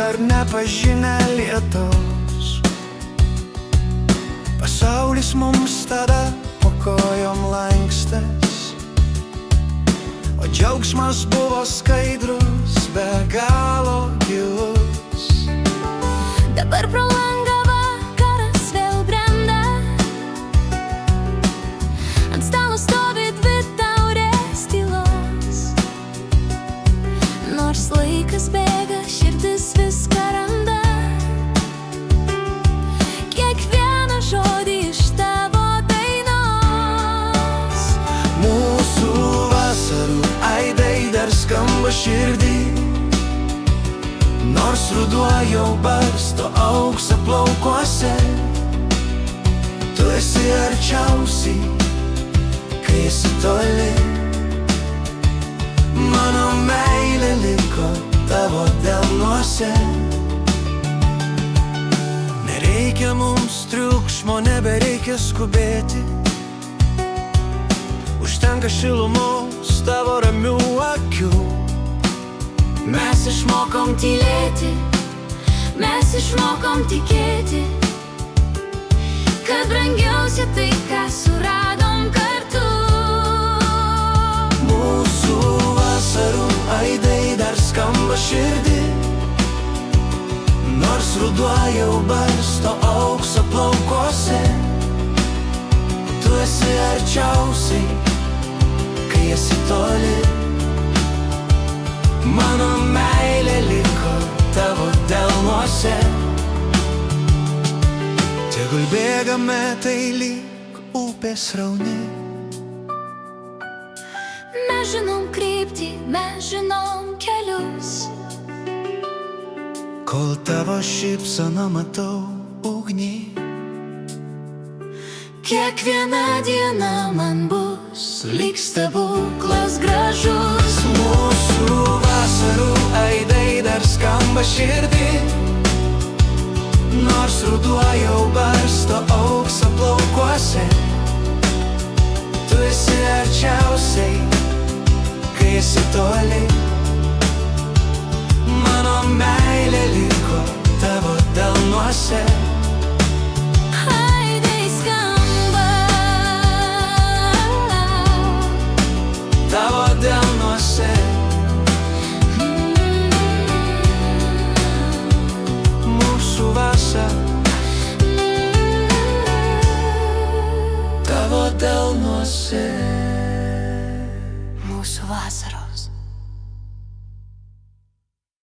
dar nepažinę lietaus. Pasaulis mums tada po kojom lankstės, o džiaugsmas buvo skaidrus, be galo gilus. Dabar pro langą vakaras vėl brenda, ant stalo stovi dvi taurės tylos. Nors laikas bėga, širdis viską randa, kiekvieną žodį iš tavo dainos. Mūsų vasarų aidai dar skamba širdį, nors ruduo jau barsto auksą plaukuose. Tu esi arčiausiai, kai esi toli. Mano meilė liko tavo delnuose. Nereikia mums triukšmo, nebereikia skubėti, užtenka šilumos tavo ramių akių. Mes išmokom tylėti, mes išmokom tikėti, kad brangiausia tai, ką suradom kartu. Mūsų vasarų aidai dar skamba širdį, nors ruduo jau barsto auksą plaukuose. Tu esi arčiausiai, kai esi toli. Mano meilė liko tavo delnuose. Tegul bėga metai lyg upės srauni. Mes žinom kryptį, mes žinom kelius. Kol tavo šypseną matau ugnį, kiekviena diena man bus lyg stebuklas gražus. mūsų vasarų aidai dar skamba širdį, nors ruduo jau barsto auksą plaukuose. Tu esi arčiausiai, kai esi toli. Mano meilė liko tavo delnuose. Aidai skamba Tavo delnuose. Mūsų vasara tavo delnuose. mūsų vasaros.